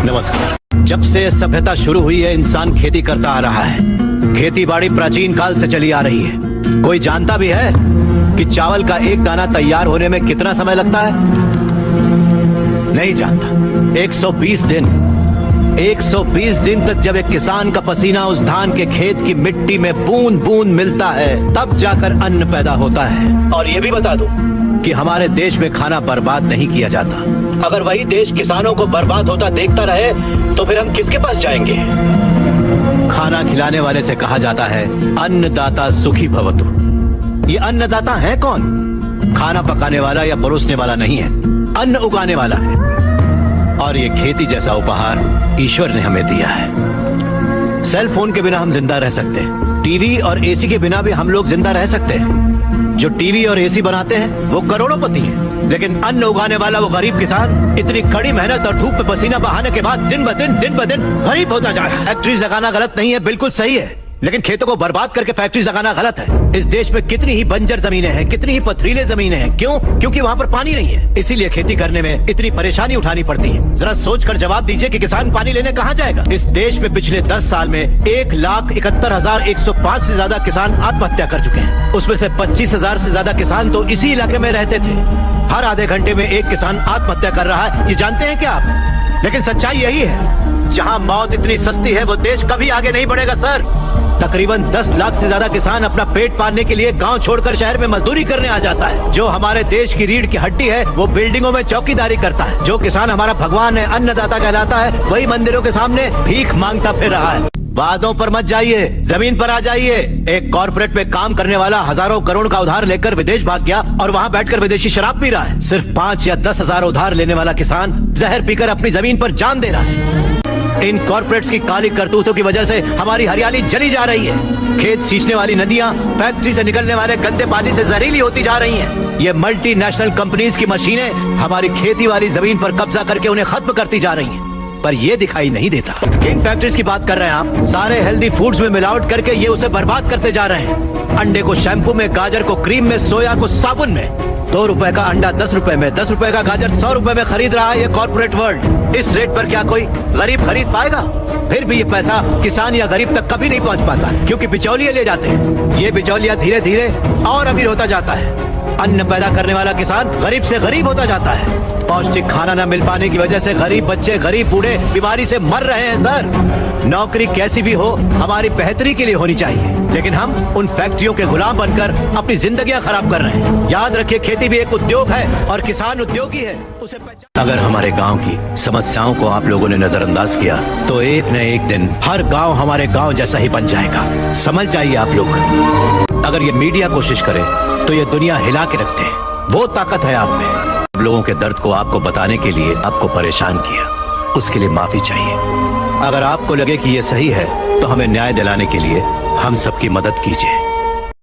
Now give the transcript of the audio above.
नमस्कार। जब से सभ्यता शुरू हुई है इंसान खेती करता आ रहा है। खेती बाड़ी प्राचीन काल से चली आ रही है। कोई जानता भी है कि चावल का एक दाना तैयार होने में कितना समय लगता है? नहीं जानता। 120 दिन 120 दिन तक जब एक किसान का पसीना उस धान के खेत की मिट्टी में बूंद बूंद मिलता है, तब जाकर अन्न पैदा होता है। और ये भी बता दूं कि हमारे देश में खाना बर्बाद नहीं किया जाता। अगर वही देश किसानों को बर्बाद होता देखता रहे तो फिर हम किसके पास जाएंगे? खाना खिलाने वाले से कहा जाता है अन्नदाता सुखी भवतु। ये अन्नदाता है कौन? खाना पकाने वाला या परोसने वाला नहीं है, अन्न उगाने वाला है। और ये खेती जैसा उपहार ईश्वर ने हमें दिया है। सेल फोन के बिना हम जिंदा रह सकते हैं, टीवी और एसी के बिना भी हम लोग जिंदा रह सकते हैं। जो टीवी और एसी बनाते हैं वो करोड़ोंपति हैं, लेकिन अन्न उगाने वाला वो गरीब किसान इतनी कड़ी मेहनत और धूप में पसीना बहाने के बाद दिन ब दिन गरीब होता जा रहा है। फैक्ट्रीज लगाना गलत नहीं है, बिल्कुल सही है, लेकिन खेतों को बर्बाद करके फैक्ट्रीज लगाना गलत है। इस देश में कितनी ही बंजर जमीनें हैं, कितनी ही पथरीले जमीनें हैं। क्यों? क्योंकि वहाँ पर पानी नहीं है। इसीलिए खेती करने में इतनी परेशानी उठानी पड़ती है। जरा सोचकर जवाब दीजिए कि किसान पानी लेने कहाँ जाएगा? इस देश में पिछले 10 साल में 1,71,105 से ज्यादा किसान आत्महत्या कर चुके हैं। उसमें से 25,000 से ज्यादा किसान तो इसी इलाके में रहते थे। हर आधे घंटे में एक किसान आत्महत्या कर रहा है, ये जानते हैं क्या आप? लेकिन सच्चाई यही है, जहाँ मौत इतनी सस्ती है वो देश कभी आगे नहीं बढ़ेगा सर। तकरीबन 10 लाख से ज्यादा किसान अपना पेट पालने के लिए गांव छोड़कर शहर में मजदूरी करने आ जाता है। जो हमारे देश की रीढ़ की हड्डी है वो बिल्डिंगों में चौकीदारी करता है। जो किसान हमारा भगवान है, अन्नदाता कहलाता है, वही मंदिरों के सामने भीख मांगता फिर रहा है। वादों पर मत जाइए, जमीन पर आ जाइए। एक कॉर्पोरेट में काम करने वाला हजारों करोड़ का उधार लेकर विदेश भाग गया और वहाँ बैठकर विदेशी शराब पी रहा है। सिर्फ 5 या 10 हजार उधार लेने वाला किसान जहर पीकर अपनी जमीन पर जान दे रहा है। इन कॉर्पोरेट्स की काली करतूतों की वजह से हमारी हरियाली जली जा रही है। खेत सींचने वाली नदियां फैक्ट्री से निकलने वाले गंदे पानी से जहरीली होती जा रही हैं। ये मल्टीनेशनल कंपनीज की मशीनें हमारी खेती वाली जमीन पर कब्जा करके उन्हें खत्म करती जा रही हैं। पर ये दिखाई नहीं देता। इन फैक्ट्रीज की बात कर रहे हैं आप। सारे हेल्दी फूड्स में मिलावट करके ये उसे बर्बाद करते जा रहे हैं। अंडे को शैम्पू में, गाजर को क्रीम में, सोया को साबुन में। 2 रुपए का अंडा 10 रुपए में, 10 रुपए का गाजर 100 रुपए में खरीद रहा है ये कॉर्पोरेट वर्ल्ड। इस रेट पर क्या कोई गरीब खरीद पाएगा? फिर भी ये पैसा किसान या गरीब तक कभी नहीं पहुंच पाता, क्योंकि बिचौलिए ले जाते हैं। ये बिचौलिया धीरे धीरे और अमीर होता जाता है। अन्न पैदा करने वाला किसान गरीब से गरीब होता जाता है। पौष्टिक खाना न मिल पाने की वजह से गरीब बच्चे, गरीब बूढ़े बीमारी से मर रहे हैं सर। नौकरी कैसी भी हो हमारी बेहतरी के लिए होनी चाहिए, लेकिन हम उन फैक्ट्रियों के गुलाम बनकर अपनी जिंदगियां खराब कर रहे हैं। याद रखिए, खेती भी एक उद्योग है और किसान उद्योगी है, उसे अगर हमारे गांव की समस्याओं को आप लोगों ने नजरअंदाज किया तो एक न एक दिन हर गांव हमारे गांव जैसा ही बन जाएगा। समझ जाइए आप लोग। अगर ये मीडिया कोशिश करे तो ये दुनिया हिला के रखते हैं। वो ताकत है आप में। लोगों के दर्द को आपको बताने के लिए आपको परेशान किया, उसके लिए माफी चाहिए। अगर आपको लगे कि ये सही है तो हमें न्याय दिलाने के लिए हम सबकी मदद कीजिए।